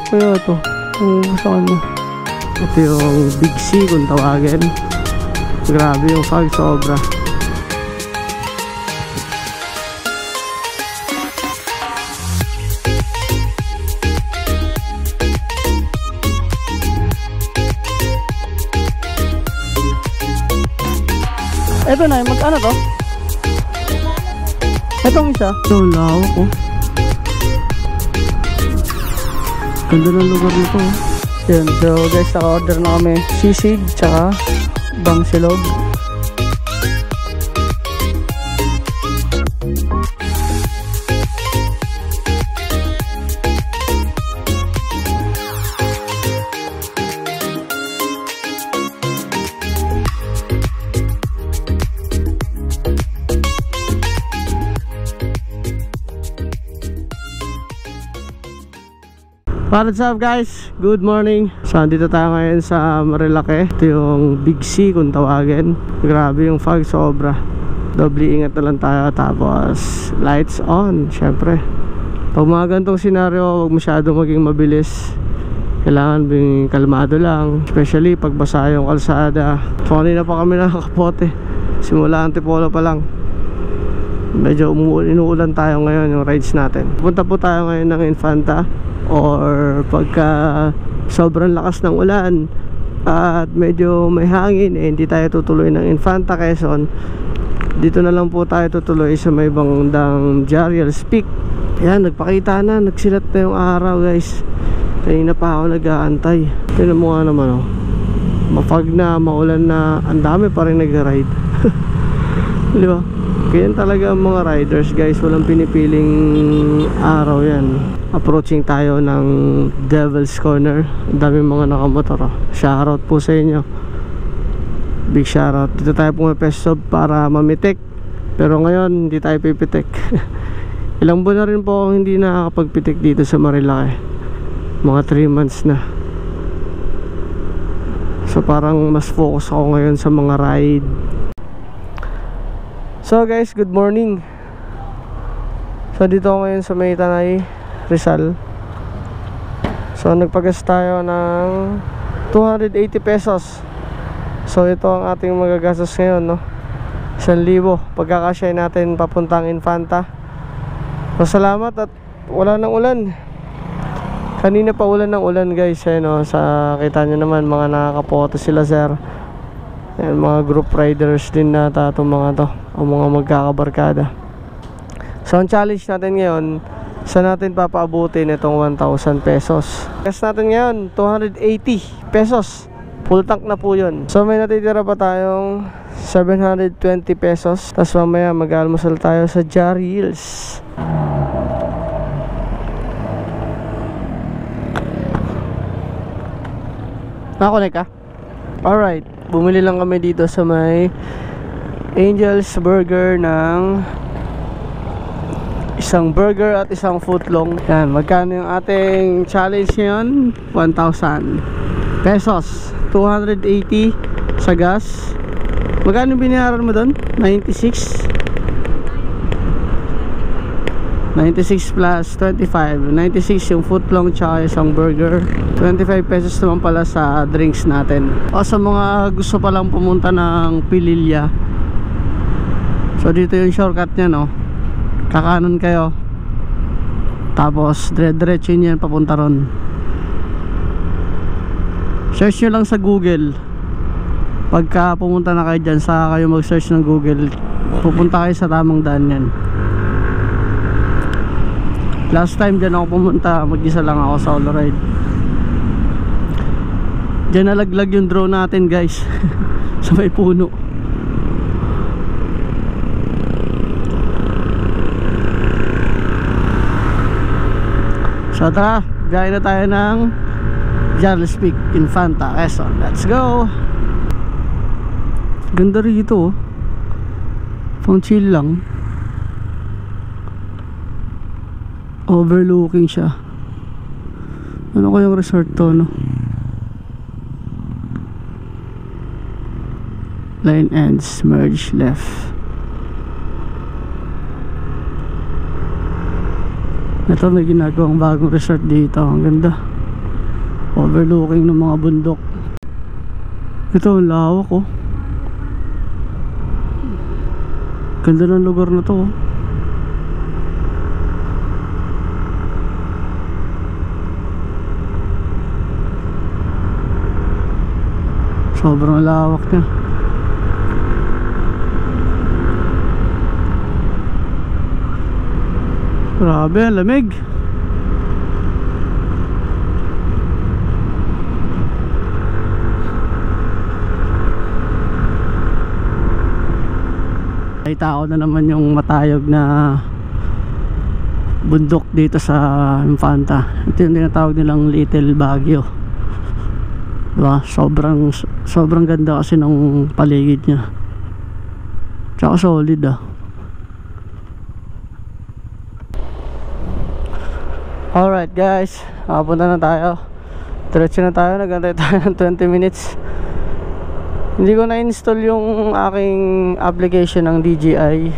Kaya ito, sa kanya. Ito yung Big C kung tawagin. Grabe yung fog, sobra. Ito na, mag-ano to? Itong isa. Ito, lawak oh. Ganda ng lugar nito oh. Yan, so guys, naka-order na kami sisig, tsaka bangsilog. What's up guys? Good morning. So dito tayo ngayon sa Marilake. Ito yung Big C kung tawagin. Grabe yung fog, sobra. Doble ingat na lang tayo. Tapos lights on, syempre. Pag mga ganitong senaryo, huwag masyado maging mabilis. Kailangan bing kalmado lang. Especially pag basa yung kalsada. So kanina pa kami nakakapote. Simula Antipolo pa lang. Medyo inuulan tayo ngayon yung rides natin. Punta po tayo ngayon ng Infanta. Or pagka sobrang lakas ng ulan at medyo may hangin, hindi tayo tutuloy ng Infanta Quezon. Dito na lang po tayo tutuloy sa may bandang Jariels Peak. Yan, nagpakita na, nagsilat na yung araw guys. Kanina pa ako nag-aantay. Tignan mo nga naman oh. Mafog na, maulan na, ang dami pa rin nag-ride. Di ba? Ganyan talaga ang mga riders guys, walang pinipiling araw yan. Approaching tayo ng Devil's Corner. Ang dami mga nakamotor oh. Shoutout po sa inyo. Big shoutout. Dito tayo pumapesto para mamitik. Pero ngayon hindi tayo pipitik. Ilang buwan na rin po akong hindi nakakapagpitik dito sa Marilake. Mga 3 months na. So parang mas focus ako ngayon sa mga ride. So guys, good morning. So dito ako ngayon sa May Tanay, Rizal. So nagpagas tayo ng 280 pesos. So ito ang ating magagastos ngayon, no? 1,000 pagkakasya natin papuntang Infanta. So salamat at wala nang ulan. Kanina pa ulan ng ulan guys, eh, no? Sa kita nyo naman mga nakakapoto sila sir. Ayan, mga group riders din nata itong mga to, o mga magkakabarkada. So ang challenge natin ngayon, saan natin papaabutin itong 1,000 pesos. Gas natin ngayon 280 pesos. Full tank na po yun. So may natitira pa tayong 720 pesos. Tapos mamaya mag-almusal tayo sa Jariels. Nakakonek ka? Alright, bumili lang kami dito sa may Angel's Burger ng isang burger at isang footlong. Yan, magkano yung ating challenge ngayon? 1,000 pesos, 280 sa gas. Magkano binayaran mo doon? 96 plus 25, 96 yung footlong tsaka isang burger. 25 pesos naman pala sa drinks natin. O sa mga gusto palang pumunta ng Pililya, so dito yung shortcut nya, no? Kakanan kayo, tapos dire-diretso yan papunta ron. Search nyo lang sa Google. Pagka pumunta na kayo dyan, saka kayo mag-search ng Google, pupunta kayo sa tamang daan yan. Last time dyan ako pumunta, mag-isa lang ako solo ride. Dyan nalaglag yung drone natin guys. Sa may puno. So tara, biyahe na tayo ng Jariels Peak, Infanta Quezon. Let's go. Ganda rito oh. Pang chill lang. Overlooking siya. Ano kayang resort to, no? Line ends, merge left. Ito may ginagawang bagong resort dito. Ang ganda. overlooking ng mga bundok. Ito ang lawak oh. Ganda ng lugar na to oh. Sobrang lawak niya. Grabe, ang lamig. Ay tao na naman yung matayog na bundok dito sa Infanta. Ito yung tinatawag nilang Little Baguio, diba? Sobrang ganda kasi ng paligid nya, tsaka solid ah. Alright guys, punta na tayo. Diretso na tayo, nagantay tayo ng 20 minutes. Hindi ko na-install yung aking application ng DJI.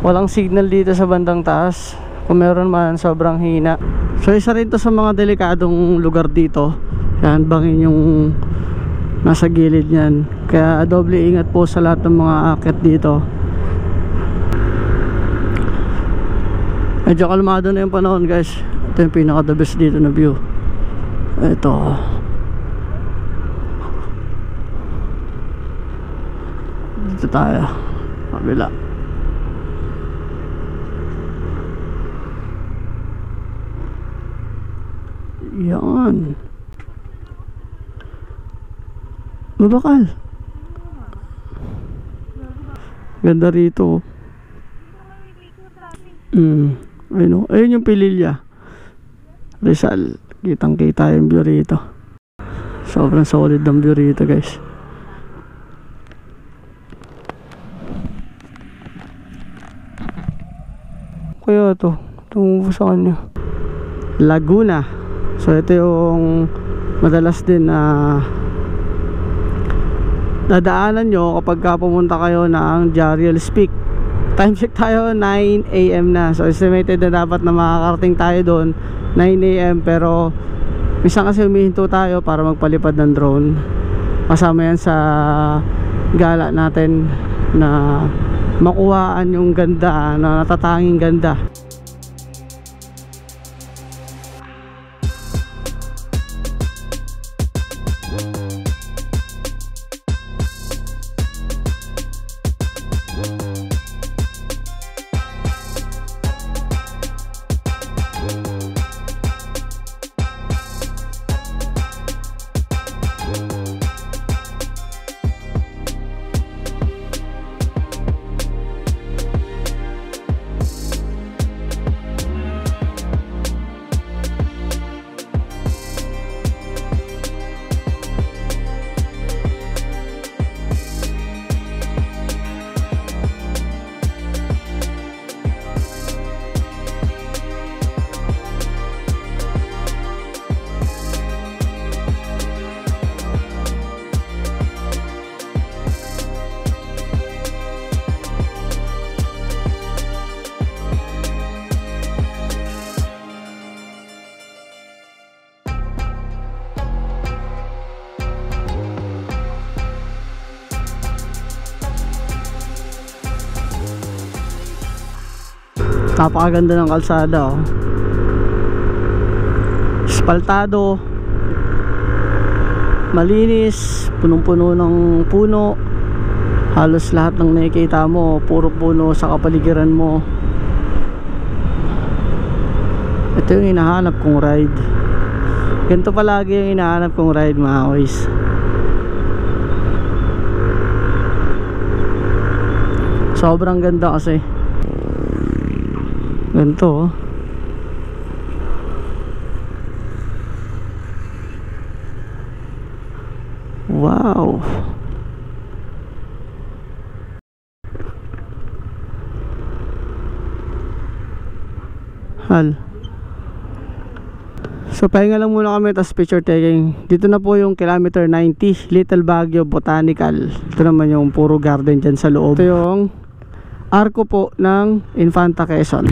Walang signal dito sa bandang taas. Kung meron man, sobrang hina. So isa rin to sa mga delikadong lugar dito. Yan, bangin yung nasa gilid niyan. Kaya doble ingat po sa lahat ng mga aakyat dito. Medyo kalmado na yung panahon guys. Ito yung pinaka the best dito na view. Ito. Dito tayo, kabila. Yan. Mabakal. Ganda rito. Ayun, ayun yung Pililya Rizal. Kitang kita yung view rito. Sobrang solid ang view rito guys. Kaya ito tumubo sa kanya. Laguna. So ito yung madalas din na dadaanan nyo kapag pumunta kayo ng Jariels Peak. Time check tayo 9 AM na. So estimated na dapat na makakarating tayo doon 9 AM. Pero minsan kasi humihinto tayo para magpalipad ng drone. Kasama yan sa gala natin na makuhaan yung ganda, na natatanging ganda. Napakaganda ng kalsada oh. Espaltado, malinis, punong-puno ng puno. Halos lahat ng nakikita mo puro puno sa kapaligiran mo. Ito yung hinahanap kong ride. Ganito palagi yung hinahanap kong ride mga boys. Sobrang ganda kasi. Ganito oh. Wow. Hal. So pahinga lang muna kami, tas picture taking. Dito na po yung kilometer 90, Little Baguio Botanical. Ito naman yung puro garden dyan sa loob. Ito yung arko po ng Infanta Quezon.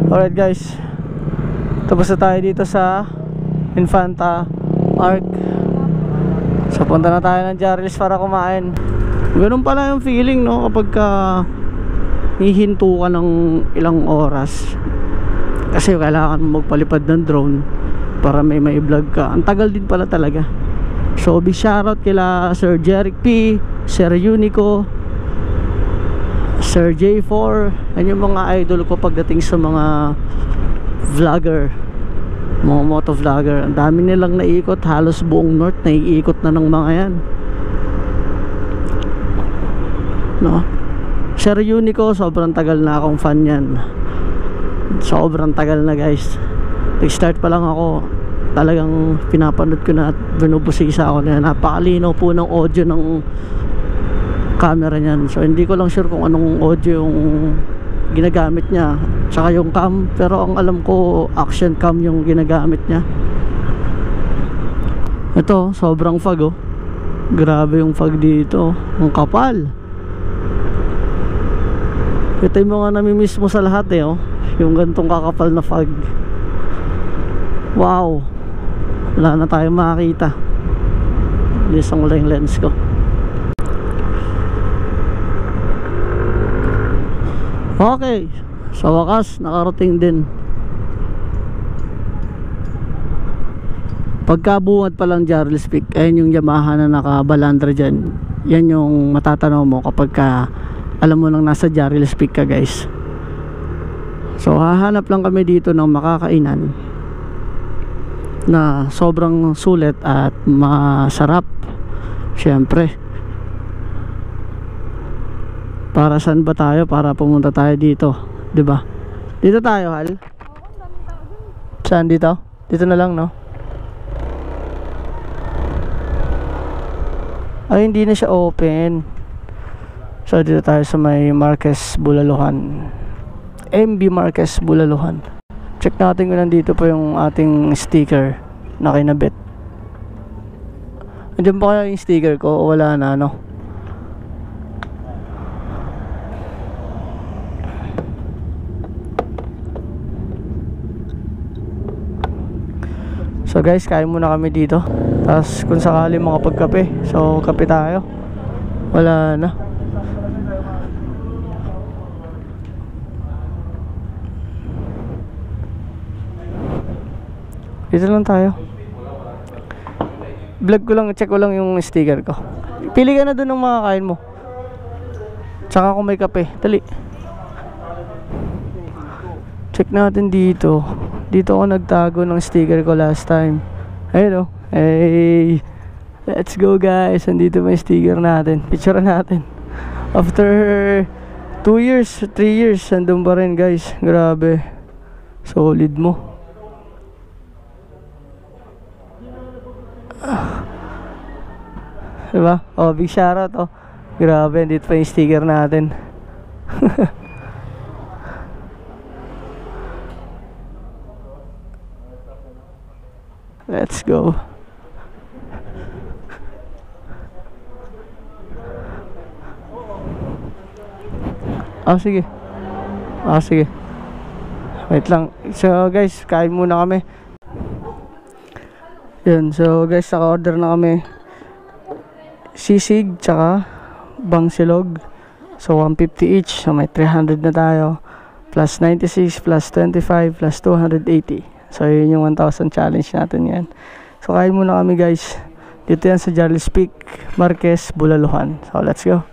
Alright guys, tapos na tayo dito sa Infanta Park. So punta na tayo ng Jarlis para kumain. Ganun pala yung feeling, no, kapag hihinto ka ng ilang oras kasi kailangan magpalipad ng drone para may vlog ka. Ang tagal din pala talaga. So big shoutout kila Sir Jeric P, Sir Unico, Sir J4. Yan yung mga idol ko pagdating sa mga vlogger, mga moto vlogger. Ang dami nilang naiikot, halos buong north naiikot na ng mga yan, no? Sir Unico, sobrang tagal na akong fan yan. Sobrang tagal na guys. Nag-start pa lang ako, talagang pinapanood ko na at binubusisa ako na. Napakalinaw po ng audio ng camera niyan. So hindi ko lang sure kung anong audio yung ginagamit niya, tsaka yung cam, pero ang alam ko action cam yung ginagamit niya. Ito, sobrang fog, oh. Grabe yung fog dito, ang kapal. Ito yung mga namimiss mo sa lahat, eh, oh. Yung gantong kakapal na fog. Wow, wala na tayong makakita. Lisang wala yung lens ko. Okay, sa wakas nakarating din. Pagkabuhat pa lang Jarlis Peak, ayun yung Yamaha na nakabalandra dyan. Yan yung matatanaw mo kapag alam mo nang nasa Jarlis Peak ka guys. So hahanap lang kami dito ng makakainan na sobrang sulit at masarap. Syempre, para saan ba tayo? Para pumunta tayo dito, 'di ba? Dito tayo, Hal. Saan dito? Dito na lang, no? Ay, hindi na siya open. So dito tayo sa may Marquez Bulaluhan, MB Marquez Bulaluhan. Check natin kung nandito pa yung ating sticker na kinabit. Andiyan ba kaya yung sticker ko o wala na, no? So guys, kain muna kami dito. Tapos kung sakali makapagkape, so kape tayo. Wala na. Dito lang tayo. Vlog ko lang, check ko lang yung sticker ko. Pili ka na dun ng mga kain mo. Tsaka kung may kape, dali. Check natin dito. Dito ako nagtago ng sticker ko last time. Ayun, oh. Hey, let's go guys. Andito may sticker natin. Picture natin. After 2 years, 3 years, andun pa rin guys. Grabe. Solid mo. Diba? Oh, big shoutout, oh. Grabe, andito pa yung sticker natin. Let's go. Sige. Sige. Wait lang. So guys, kain muna kami. Yun, so guys, naka-order na kami sisig tsaka bangsilog. So 150 each. So may 300 na tayo. Plus 96 plus 25 plus 280. So yun yung 1,000 challenge natin yan. So kain muna kami guys. Dito yan sa Jarlis Peak, Marquez, Bulaluhan. So let's go.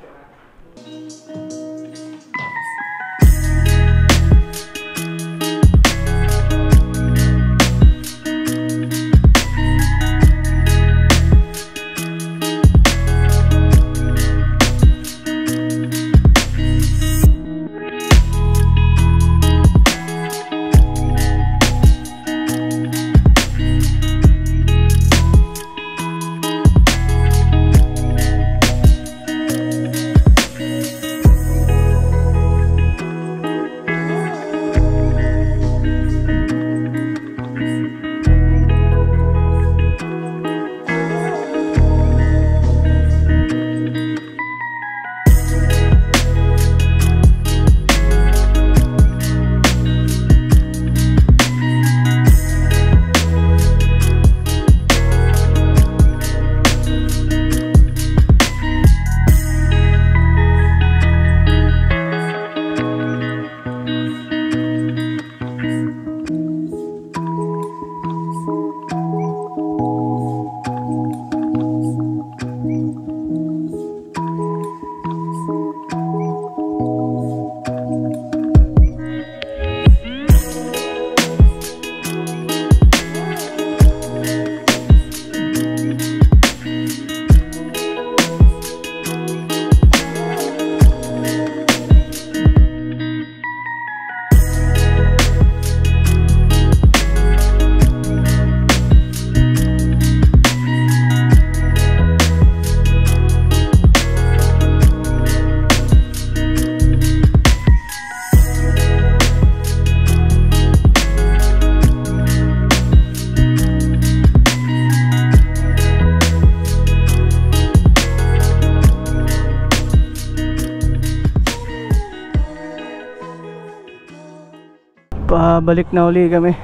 pabalik na uli kami.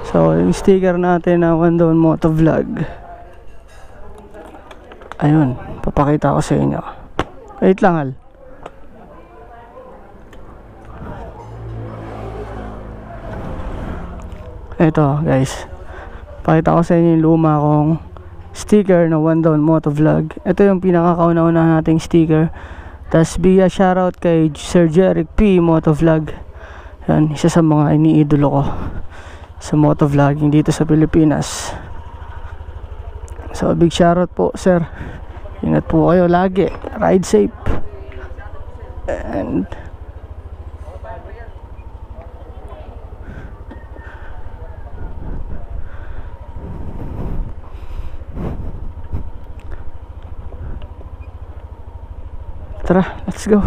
So yung sticker natin na One Down Moto Vlog, ayun, papakita ko sa inyo. Wait lang, Al. Ito guys, pakita ko sa inyo yung luma kong sticker na One Down Moto Vlog. Ito yung pinakakauna-una nating sticker. Tas bigyan shoutout kay Sir Jeric P Moto Vlog. Yan, isa sa mga iniidolo ko sa moto vlogging dito sa Pilipinas. So big shoutout po, sir. Ingat po kayo lagi, ride safe. And tara, let's go.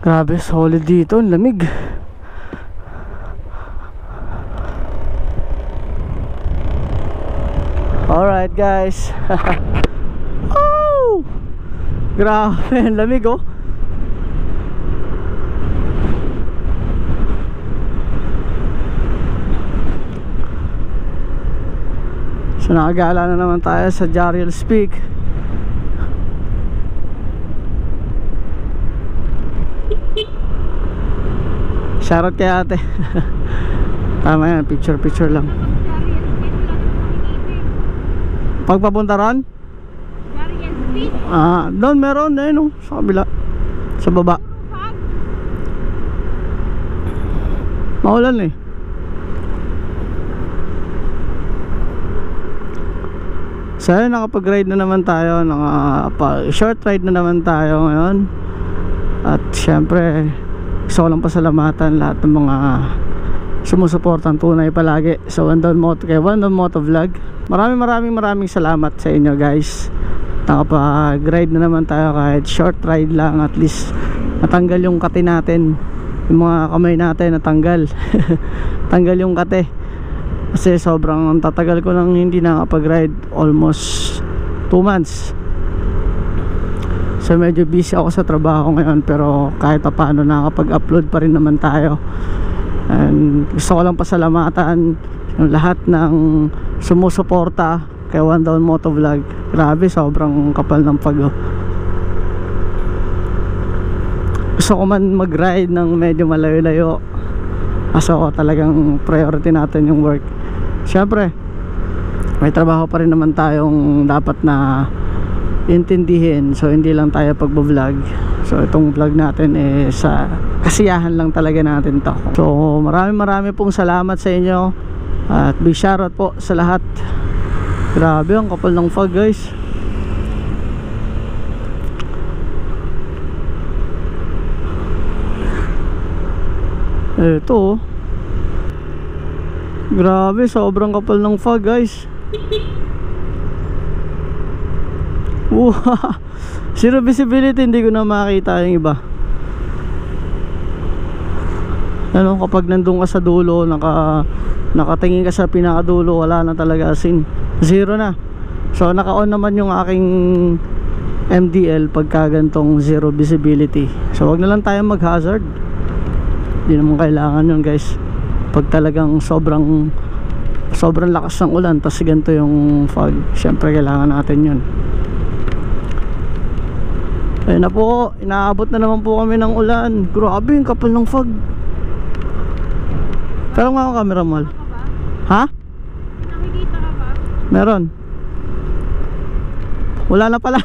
Grabe, solid dito, ang lamig. Alright guys. Oh! Grabe, ang lamig oh. So nakagala na naman tayo sa Jariel's Peak. Shoutout kay ate. Tama yan, picture lang. Pagpapunta ron? Doon meron na yun, sa kabila, sa baba. Maulan eh. So yun, nakapag-ride na naman tayo, short ride na naman tayo ngayon. At syempre gusto ko lang pasalamatan lahat ng mga sumusuportan tunay palagi sa One Down Moto Vlog. Maraming salamat sa inyo guys. Nakapag-ride na naman tayo, kahit short ride lang, at least natanggal yung kate natin, yung mga kamay natin natanggal. Tanggal yung kate kasi sobrang tatagal ko nang hindi nakapag-ride, almost 2 months. So medyo busy ako sa trabaho ngayon, pero kahit paano nakapag-upload pa rin naman tayo. And gusto ko lang pasalamatan yung lahat ng sumusuporta kay One Down Moto Vlog. Grabe, sobrang kapal ng pag gusto ko man mag-ride ng medyo malayo-layo, kaso talagang priority natin yung work. Syempre may trabaho pa rin naman tayong dapat na intindihin, so hindi lang tayo pagbo-vlog. So itong vlog natin sa kasiyahan lang talaga natin to. So marami pong salamat sa inyo, at big shoutout po sa lahat. Grabe, ang kapal ng fog guys. Ito grabe, sobrang kapal ng fog guys. Zero visibility, hindi ko na makita yung iba. Ano, kapag nandun ka sa dulo, nakatingin ka sa pinakadulo, wala na talaga, as in zero na. So naka-on naman yung aking MDL pagka gantong zero visibility. So wag na lang tayo mag-hazard, hindi naman kailangan yun guys. Pag talagang sobrang lakas ng ulan, tas ganito yung fog, syempre kailangan natin yun. Ayun na po, inaabot na naman po kami ng ulan. Grabe, yung kapal ng fog. Pero nga ako camera mal. Ha? Nakikita ka ba? Meron. Wala na pala.